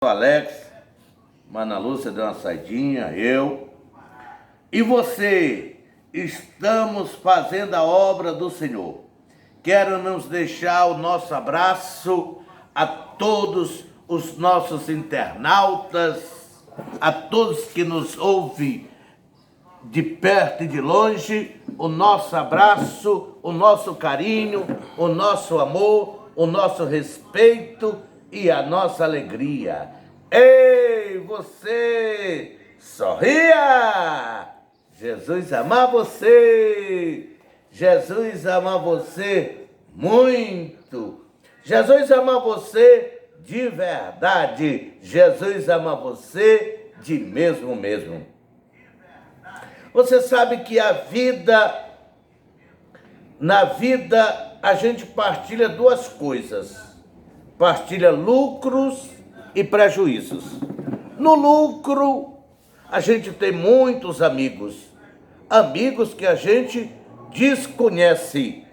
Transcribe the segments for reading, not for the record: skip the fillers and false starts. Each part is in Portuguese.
Alex, Mana Lúcia deu uma saidinha, eu e você estamos fazendo a obra do Senhor. Quero nos deixar o nosso abraço a todos os nossos internautas, a todos que nos ouvem de perto e de longe, o nosso abraço, o nosso carinho, o nosso amor, o nosso respeito e a nossa alegria. Ei, você, sorria! Jesus ama você! Jesus ama você muito! Jesus ama você de verdade! Jesus ama você de mesmo. Você sabe que na vida a gente partilha duas coisas. Partilha lucros e prejuízos. No lucro, a gente tem muitos amigos. Amigos que a gente desconhece.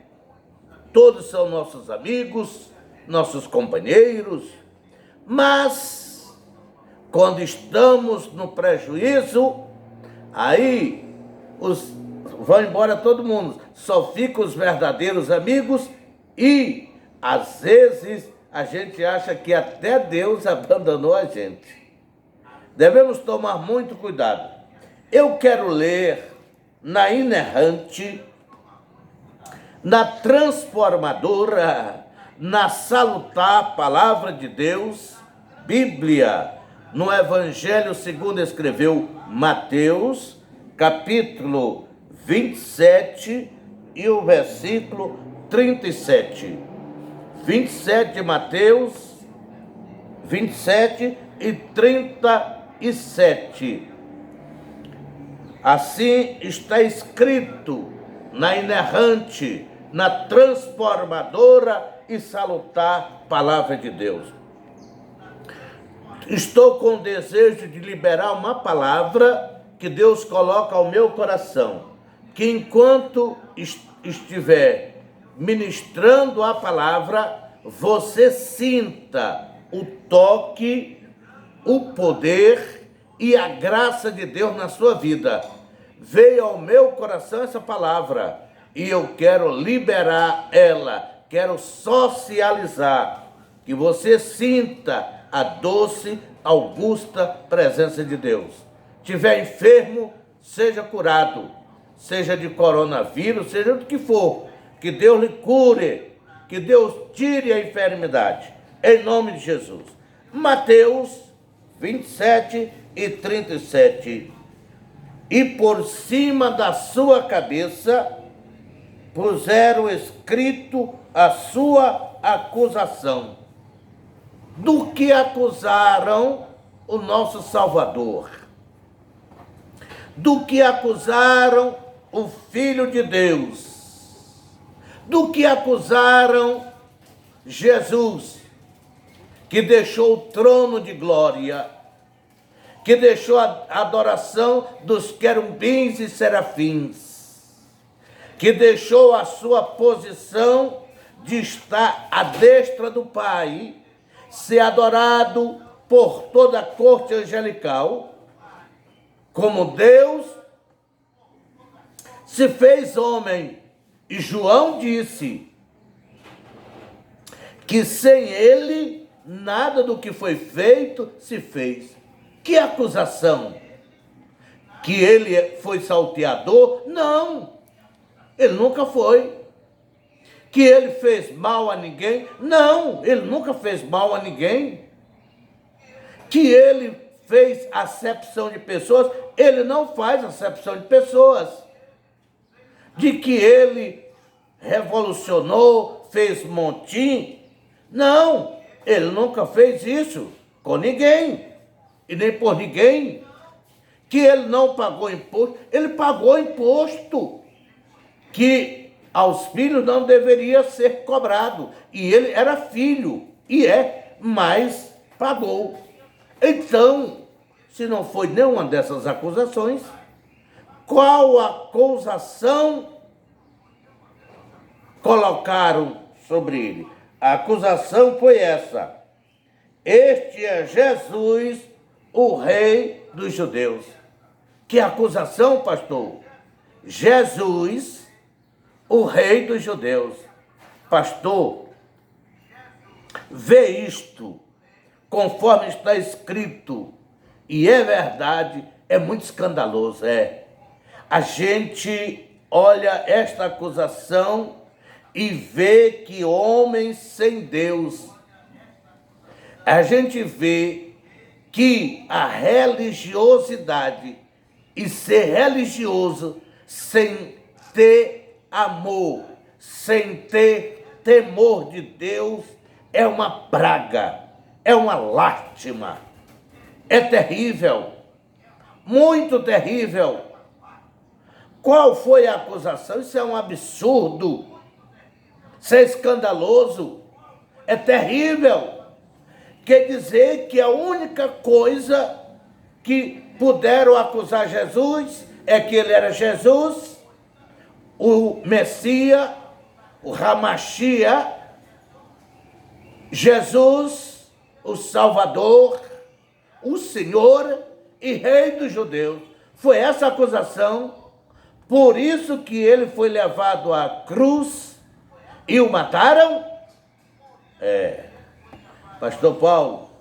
Todos são nossos amigos, nossos companheiros. Mas, quando estamos no prejuízo, aí vão embora todo mundo. Só ficam os verdadeiros amigos e, às vezes, a gente acha que até Deus abandonou a gente. Devemos tomar muito cuidado. Eu quero ler na inerrante, na transformadora, na salutar palavra de Deus, Bíblia, no Evangelho segundo escreveu Mateus, capítulo 27 e o versículo 37. 27 de Mateus, 27 e 37. Assim está escrito na inerrante, na transformadora e salutar palavra de Deus. Estou com o desejo de liberar uma palavra que Deus coloca ao meu coração, que enquanto estiver ministrando a palavra, você sinta o toque, o poder e a graça de Deus na sua vida. Veio ao meu coração essa palavra e eu quero liberar ela, quero socializar, que você sinta a doce, augusta presença de Deus. Estiver enfermo, seja curado, seja de coronavírus, seja do que for, que Deus lhe cure, que Deus tire a enfermidade, em nome de Jesus. Mateus 27 e 37. E por cima da sua cabeça puseram escrito a sua acusação. Do que acusaram o nosso Salvador? Do que acusaram o Filho de Deus? Do que acusaram Jesus, que deixou o trono de glória, que deixou a adoração dos querubins e serafins, que deixou a sua posição de estar à destra do Pai, ser adorado por toda a corte angelical, como Deus se fez homem. E João disse que sem ele nada do que foi feito se fez. Que acusação? Que ele foi salteador? Não, ele nunca foi. Que ele fez mal a ninguém? Não, ele nunca fez mal a ninguém. Que ele fez acepção de pessoas? Ele não faz acepção de pessoas. De que ele revolucionou, fez motim? Não, ele nunca fez isso com ninguém e nem por ninguém. Que ele não pagou imposto? Ele pagou imposto que aos filhos não deveria ser cobrado. E ele era filho, mas pagou. Então, se não foi nenhuma dessas acusações, qual acusação colocaram sobre ele? A acusação foi essa: este é Jesus, o Rei dos Judeus. Que acusação, pastor? Jesus, o Rei dos Judeus. Pastor, vê isto conforme está escrito, e é verdade, é muito escandaloso, A gente olha esta acusação e vê que homens sem Deus, a gente vê que a religiosidade e ser religioso sem ter amor, sem ter temor de Deus, é uma praga, é uma lástima, é terrível, muito terrível. Qual foi a acusação? Isso é um absurdo, isso é escandaloso, é terrível. Quer dizer que a única coisa que puderam acusar Jesus é que ele era Jesus, o Messias, o Hamashia, Jesus, o Salvador, o Senhor e Rei dos Judeus. Foi essa a acusação, por isso que ele foi levado à cruz e o mataram? Pastor Paulo,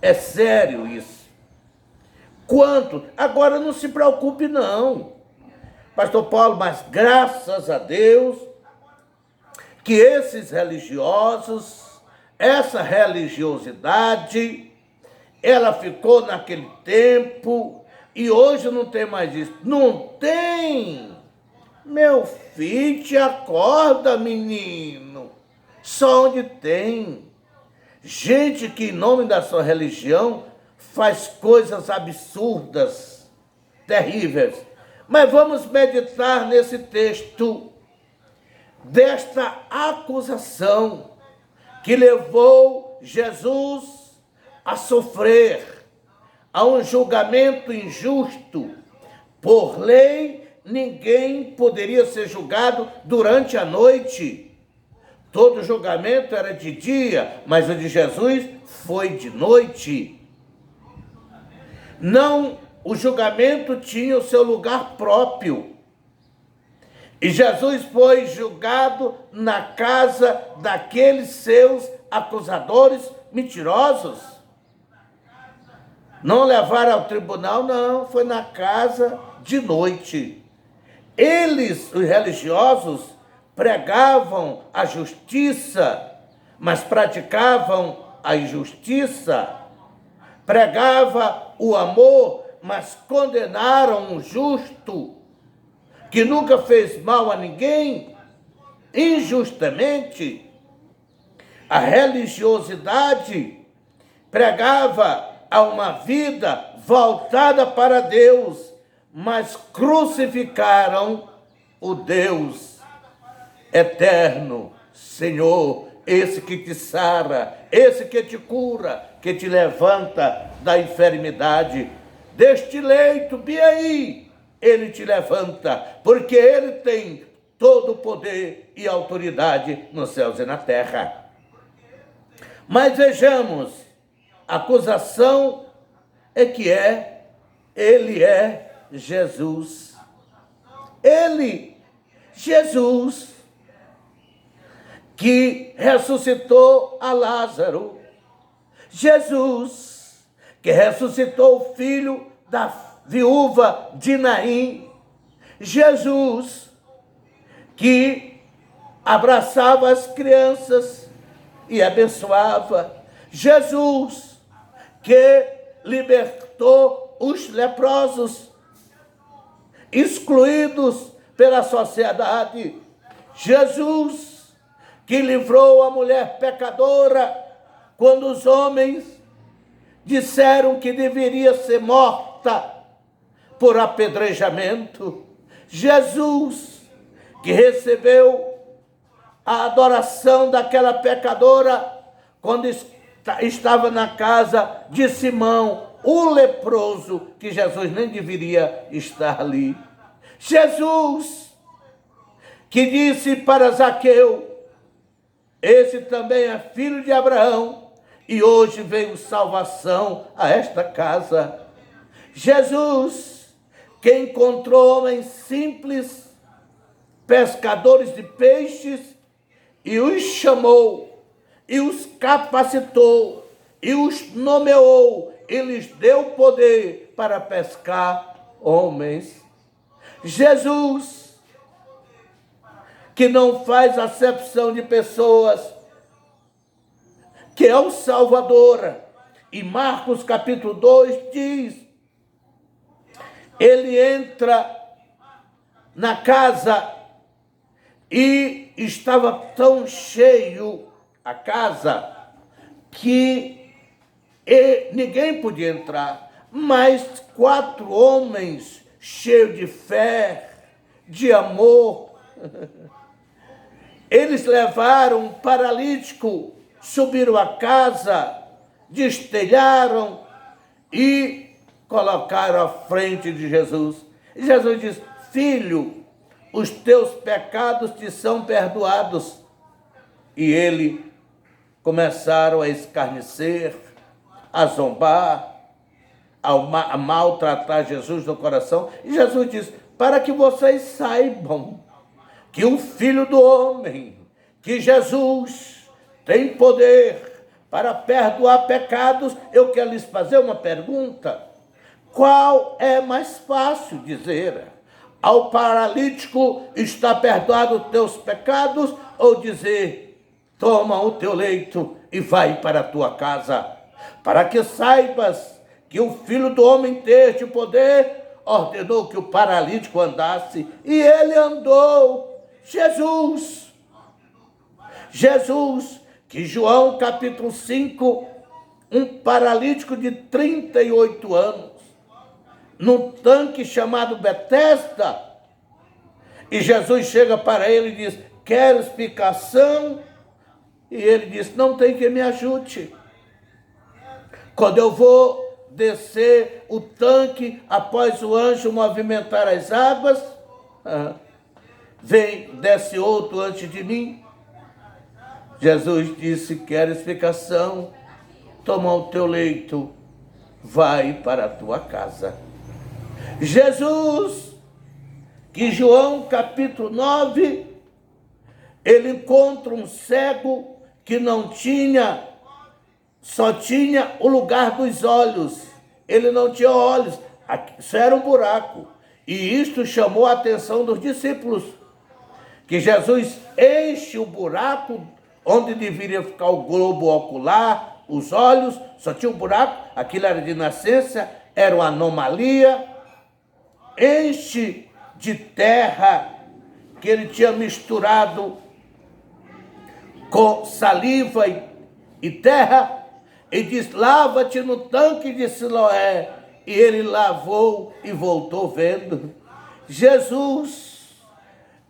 é sério isso. Quanto? Agora não se preocupe não, Pastor Paulo, mas graças a Deus que esses religiosos, essa religiosidade, ela ficou naquele tempo e hoje não tem mais isso. Não tem. Meu filho, te acorda, menino. Só onde tem gente que, em nome da sua religião, faz coisas absurdas, terríveis. Mas vamos meditar nesse texto desta acusação que levou Jesus a sofrer, a um julgamento injusto. Por lei, ninguém poderia ser julgado durante a noite. Todo julgamento era de dia, mas o de Jesus foi de noite. Não, o julgamento tinha o seu lugar próprio. E Jesus foi julgado na casa daqueles seus acusadores mentirosos. Não levaram ao tribunal, não, foi na casa de noite. Eles, os religiosos, pregavam a justiça, mas praticavam a injustiça. Pregava o amor, mas condenaram o justo, que nunca fez mal a ninguém, injustamente. A religiosidade pregava a uma vida voltada para Deus, mas crucificaram o Deus eterno, Senhor, esse que te sara, esse que te cura, que te levanta da enfermidade. Deste leito, bem aí, ele te levanta, porque ele tem todo o poder e autoridade nos céus e na terra. Mas vejamos, a acusação é que ele é Jesus. Ele, Jesus, que ressuscitou a Lázaro. Jesus, que ressuscitou o filho da viúva de Naim. Jesus, que abraçava as crianças e abençoava. Jesus, que libertou os leprosos, excluídos pela sociedade. Jesus, que livrou a mulher pecadora quando os homens disseram que deveria ser morta por apedrejamento. Jesus, que recebeu a adoração daquela pecadora quando estava na casa de Simão, o leproso, que Jesus nem deveria estar ali. Jesus, que disse para Zaqueu, esse também é filho de Abraão, e hoje veio salvação a esta casa. Jesus, que encontrou homens simples, pescadores de peixes, e os chamou, e os capacitou, e os nomeou, e lhes deu poder para pescar homens. Jesus, que não faz acepção de pessoas, que é o Salvador. E Marcos capítulo 2 diz, ele entra na casa e estava tão cheio a casa que ninguém podia entrar, mas 4 homens cheios de fé, de amor, eles levaram um paralítico, subiram a casa, destelharam e colocaram à frente de Jesus. E Jesus diz, filho, os teus pecados te são perdoados. E ele começaram a escarnecer, a zombar, a maltratar Jesus no coração. E Jesus diz, para que vocês saibam que o Filho do Homem, que Jesus tem poder para perdoar pecados, eu quero lhes fazer uma pergunta. Qual é mais fácil dizer ao paralítico, está perdoado os teus pecados, ou dizer, toma o teu leito e vai para a tua casa? Para que saibas que o Filho do Homem tem este poder, ordenou que o paralítico andasse, e ele andou. Jesus, que João capítulo 5, um paralítico de 38 anos, num tanque chamado Betesda, e Jesus chega para ele e diz, quero explicação? E ele diz, não tem quem me ajude. Quando eu vou descer o tanque, após o anjo movimentar as águas, desce outro antes de mim. Jesus disse, quero explicação? Toma o teu leito, vai para a tua casa. Jesus, que João capítulo 9, ele encontra um cego que só tinha o lugar dos olhos. Ele não tinha olhos, isso era um buraco. E isto chamou a atenção dos discípulos, que Jesus enche o buraco onde deveria ficar o globo ocular, os olhos, só tinha um buraco, aquilo era de nascença, era uma anomalia, enche de terra que ele tinha misturado com saliva e terra, e diz, lava-te no tanque de Siloé, e ele lavou e voltou vendo. Jesus,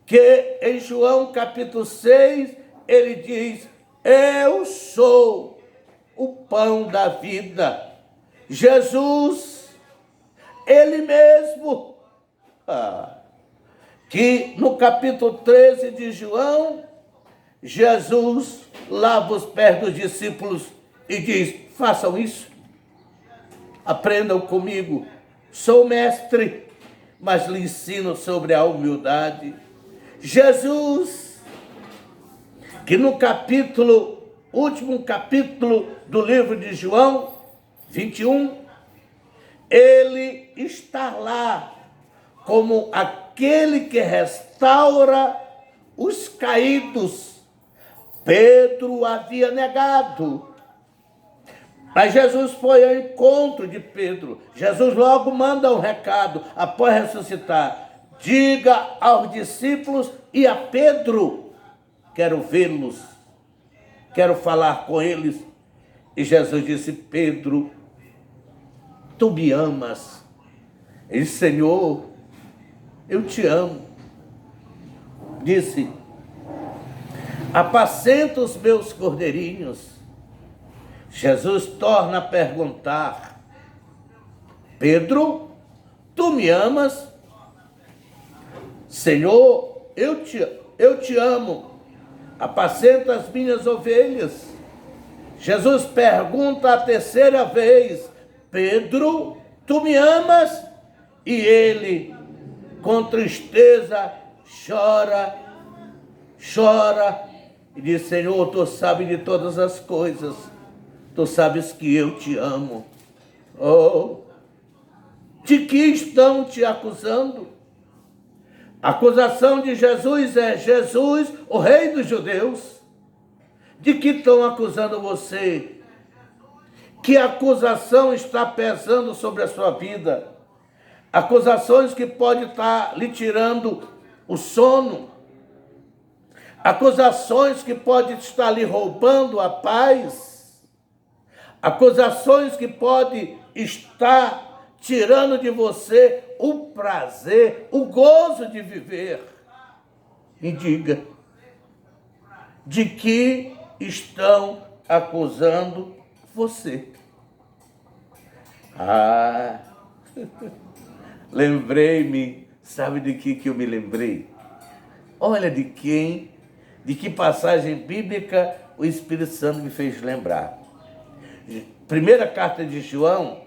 que em João capítulo 6, ele diz, eu sou o pão da vida. Jesus, ele mesmo, que no capítulo 13 de João, Jesus lava os pés dos discípulos e diz, façam isso, aprendam comigo, sou mestre, mas lhe ensino sobre a humildade. Jesus, que no último capítulo do livro de João, 21, ele está lá como aquele que restaura os caídos. Pedro havia negado, mas Jesus foi ao encontro de Pedro. Jesus logo manda um recado, após ressuscitar, diga aos discípulos e a Pedro, quero vê-los, quero falar com eles. E Jesus disse, Pedro, tu me amas? Ele disse, Senhor, eu te amo. Disse, apacenta os meus cordeirinhos. Jesus torna a perguntar, Pedro, tu me amas? Senhor, eu te amo. Apacenta as minhas ovelhas. Jesus pergunta a terceira vez: Pedro, tu me amas? E ele, com tristeza, chora, e diz: Senhor, tu sabes de todas as coisas, tu sabes que eu te amo. Oh, de que estão te acusando? A acusação de Jesus é: Jesus, o rei dos judeus. De que estão acusando você? Que acusação está pesando sobre a sua vida? Acusações que podem estar lhe tirando o sono. Acusações que podem estar lhe roubando a paz. Acusações que podem estar tirando de você o prazer, o gozo de viver. Me diga, de que estão acusando você? Lembrei-me, sabe de que eu me lembrei? Olha de que passagem bíblica o Espírito Santo me fez lembrar. Primeira carta de João,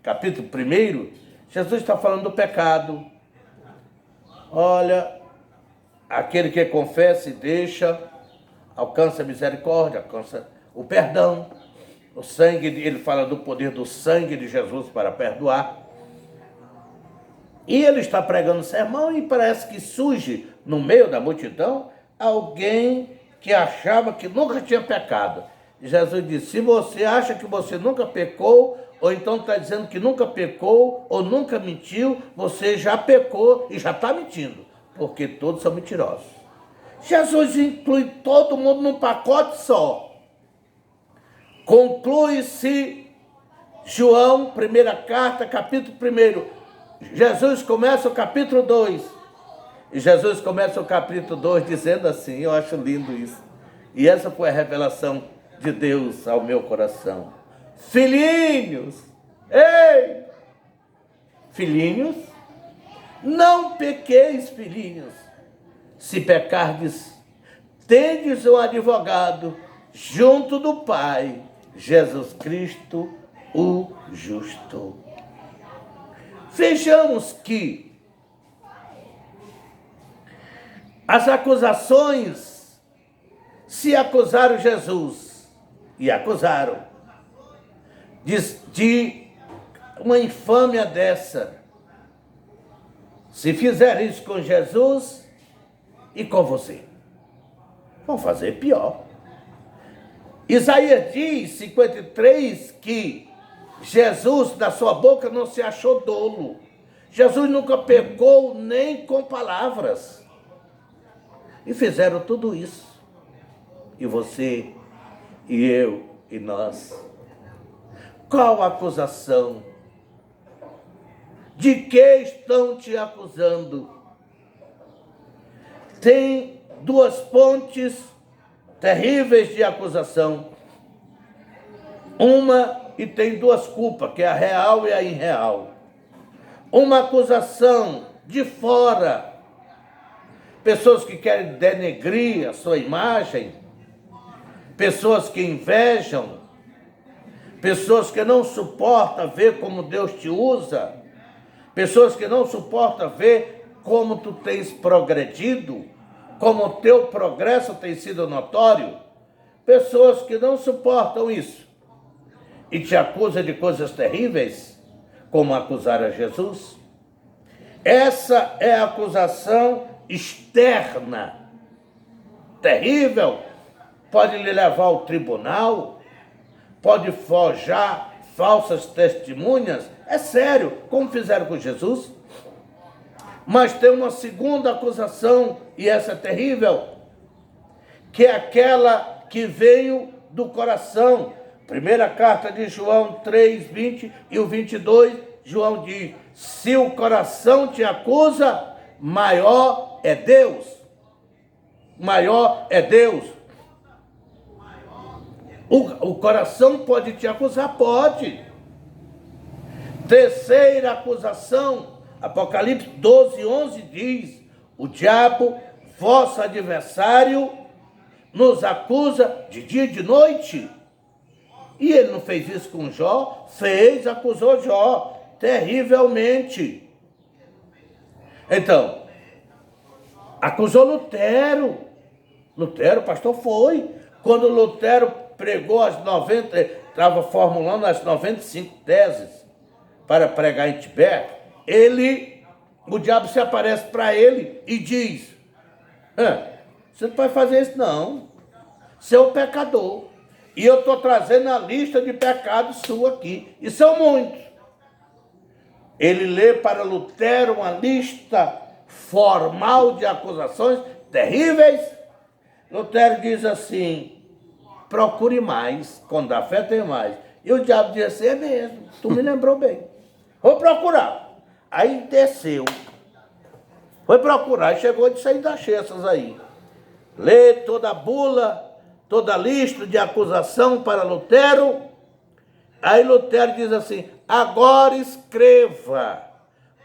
capítulo 1, Jesus está falando do pecado. Olha, aquele que confessa e deixa, alcança a misericórdia, alcança o perdão. O sangue, ele fala do poder do sangue de Jesus para perdoar. E ele está pregando o sermão e parece que surge no meio da multidão alguém que achava que nunca tinha pecado. Jesus disse: se você acha que você nunca pecou, ou então está dizendo que nunca pecou, ou nunca mentiu, você já pecou e já está mentindo, porque todos são mentirosos. Jesus inclui todo mundo num pacote só. Conclui-se João, primeira carta, capítulo 1. Jesus começa o capítulo 2. E Jesus começa o capítulo 2 dizendo assim, eu acho lindo isso. E essa foi a revelação de Deus ao meu coração. Filhinhos, ei! Filhinhos, não pequeis, filhinhos. Se pecardes, tendes um advogado junto do Pai, Jesus Cristo, o justo. Vejamos que as acusações, se acusaram Jesus, e acusaram, de uma infâmia dessa, se fizer isso com Jesus e com você, vão fazer pior. Isaías diz, 53, que Jesus, da sua boca, não se achou dolo. Jesus nunca pecou nem com palavras. E fizeram tudo isso. E você, e eu, e nós. Qual a acusação? De que estão te acusando? Tem duas pontes terríveis de acusação. Uma, e tem duas culpas, que é a real e a irreal. Uma acusação de fora, pessoas que querem denegrir a sua imagem, pessoas que invejam, pessoas que não suportam ver como Deus te usa, pessoas que não suportam ver como tu tens progredido, como o teu progresso tem sido notório, pessoas que não suportam isso e te acusam de coisas terríveis, como acusar a Jesus. Essa é a acusação externa, terrível, pode lhe levar ao tribunal, pode forjar falsas testemunhas, é sério, como fizeram com Jesus. Mas tem uma segunda acusação, e essa é terrível, que é aquela que veio do coração. Primeira carta de João 3, 20 e o 22, João diz: se o coração te acusa, maior é Deus. Maior é Deus. O coração pode te acusar? Pode. Terceira acusação, Apocalipse 12, 11 diz: o diabo, vosso adversário, nos acusa de dia e de noite. E ele não fez isso com Jó? Fez, acusou Jó terrivelmente. Então, acusou Lutero. Lutero, o pastor, foi. Quando Lutero pregou estava formulando as 95 teses para pregar em Tibete, o diabo se aparece para ele e diz: você não pode fazer isso não, você é um pecador, e eu estou trazendo a lista de pecados sua aqui, e são muitos. Ele lê para Lutero uma lista formal de acusações terríveis. Lutero diz assim: procure mais, quando dá fé tem mais. E o diabo diz assim: é mesmo, tu me lembrou bem, vou procurar. Aí desceu, foi procurar e chegou de sair das chessas aí. Lê toda a bula, toda a lista de acusação para Lutero. Aí Lutero diz assim: agora escreva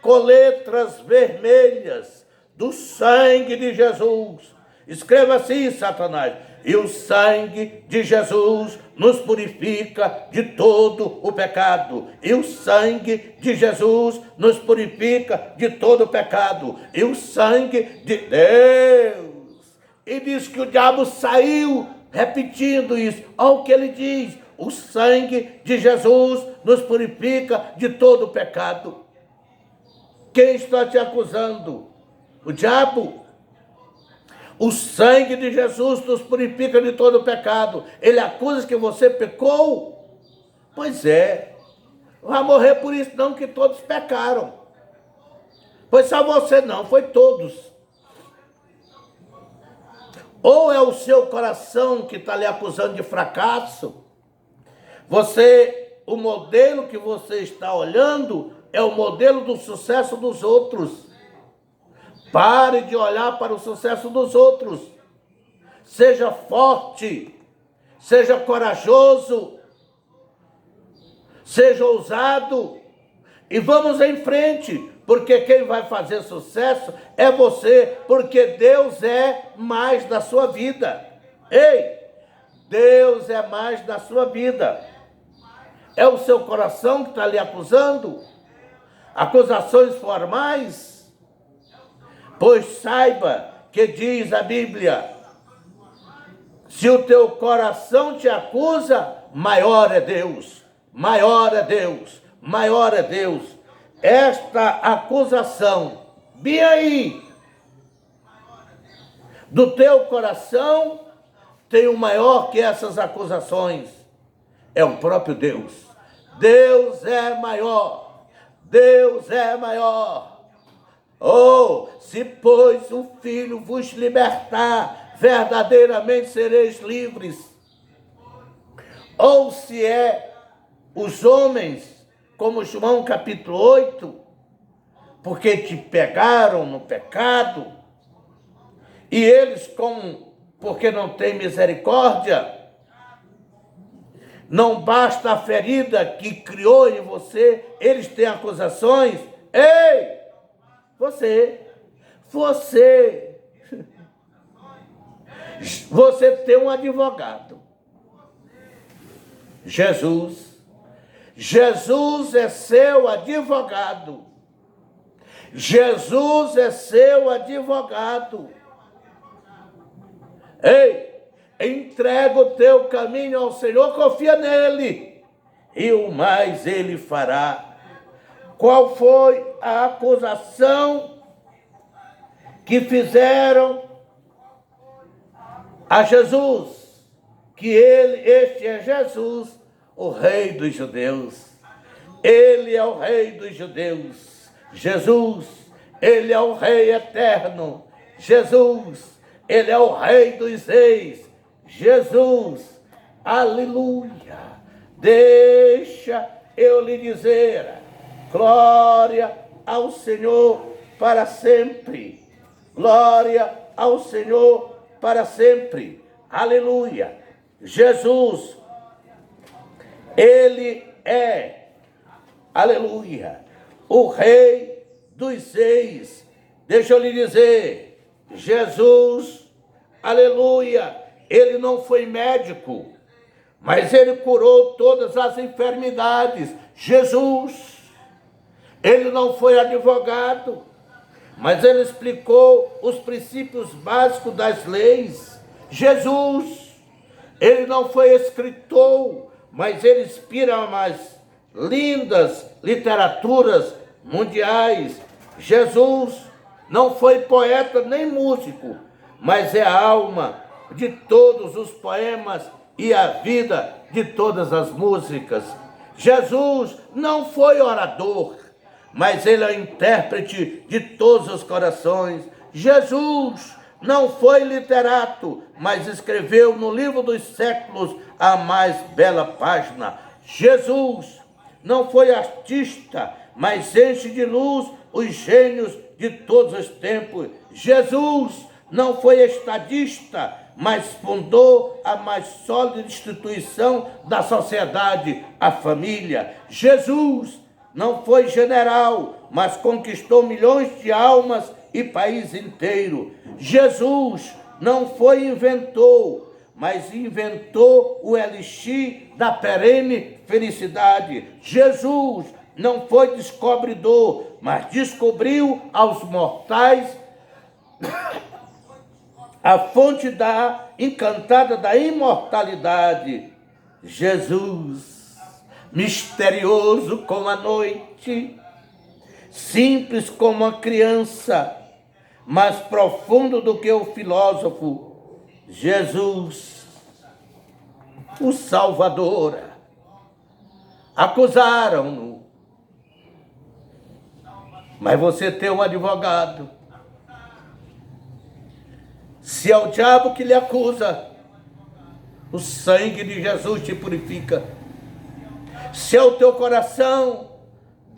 com letras vermelhas do sangue de Jesus. Escreva assim, Satanás: e o sangue de Jesus nos purifica de todo o pecado. E o sangue de Jesus nos purifica de todo o pecado. E o sangue de Deus. E diz que o diabo saiu repetindo isso. Olha o que ele diz: o sangue de Jesus nos purifica de todo o pecado. Quem está te acusando? O diabo. O sangue de Jesus nos purifica de todo o pecado. Ele acusa que você pecou? Pois é. Não vai morrer por isso não, que todos pecaram. Pois só você não, foi todos. Ou é o seu coração que está lhe acusando de fracasso? O modelo que você está olhando é o modelo do sucesso dos outros. Pare de olhar para o sucesso dos outros. Seja forte, seja corajoso, seja ousado e vamos em frente, porque quem vai fazer sucesso é você, porque Deus é mais da sua vida. Ei, Deus é mais da sua vida. É o seu coração que está lhe acusando? Acusações formais? Pois saiba que diz a Bíblia: se o teu coração te acusa, maior é Deus, maior é Deus, maior é Deus. Esta acusação, bem aí, do teu coração, tem o maior que essas acusações, é o próprio Deus. Deus é maior, Deus é maior. Oh, se pois o Filho vos libertar, verdadeiramente sereis livres. Ou se é os homens, como João capítulo 8, porque te pegaram no pecado, e eles, porque não têm misericórdia, não basta a ferida que criou em você, eles têm acusações. Ei! Você tem um advogado. Jesus é seu advogado. Jesus é seu advogado. Ei, entrega o teu caminho ao Senhor, confia nele, e o mais ele fará. Qual foi a acusação que fizeram a Jesus? Que este é Jesus, o Rei dos Judeus. Ele é o Rei dos Judeus. Jesus, ele é o Rei eterno. Jesus, ele é o Rei dos Reis. Jesus, aleluia. Deixa eu lhe dizer: glória ao Senhor para sempre. Glória ao Senhor para sempre. Aleluia. Jesus, ele é, aleluia, o Rei dos Reis. Deixa eu lhe dizer, Jesus, aleluia, ele não foi médico. mas ele curou todas as enfermidades. Jesus, ele não foi advogado, mas ele explicou os princípios básicos das leis. Jesus, ele não foi escritor, mas ele inspira as lindas literaturas mundiais. Jesus não foi poeta nem músico, mas é a alma de todos os poemas e a vida de todas as músicas. Jesus não foi orador, mas ele é o intérprete de todos os corações. Jesus não foi literato, mas escreveu no livro dos séculos a mais bela página. Jesus não foi artista, mas enche de luz os gênios de todos os tempos. Jesus não foi estadista, mas fundou a mais sólida instituição da sociedade, a família. Jesus não foi general, mas conquistou milhões de almas e país inteiro. Jesus não foi inventor, mas inventou o elixir da perene felicidade. Jesus não foi descobridor, mas descobriu aos mortais a fonte encantada da imortalidade. Jesus, misterioso como a noite, simples como a criança, mais profundo do que o filósofo. Jesus, o Salvador. Acusaram-no, mas você tem um advogado. Se é o diabo que lhe acusa, o sangue de Jesus te purifica. Se é o teu coração,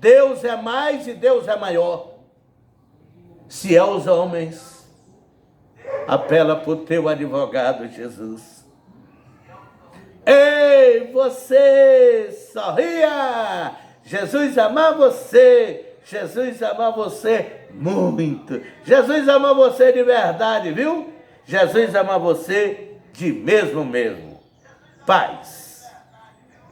Deus é mais e Deus é maior. Se é os homens, apela para o teu advogado Jesus. Ei, você, sorria! Jesus ama você, Jesus ama você muito. Jesus ama você de verdade, viu? Jesus ama você de mesmo. Paz.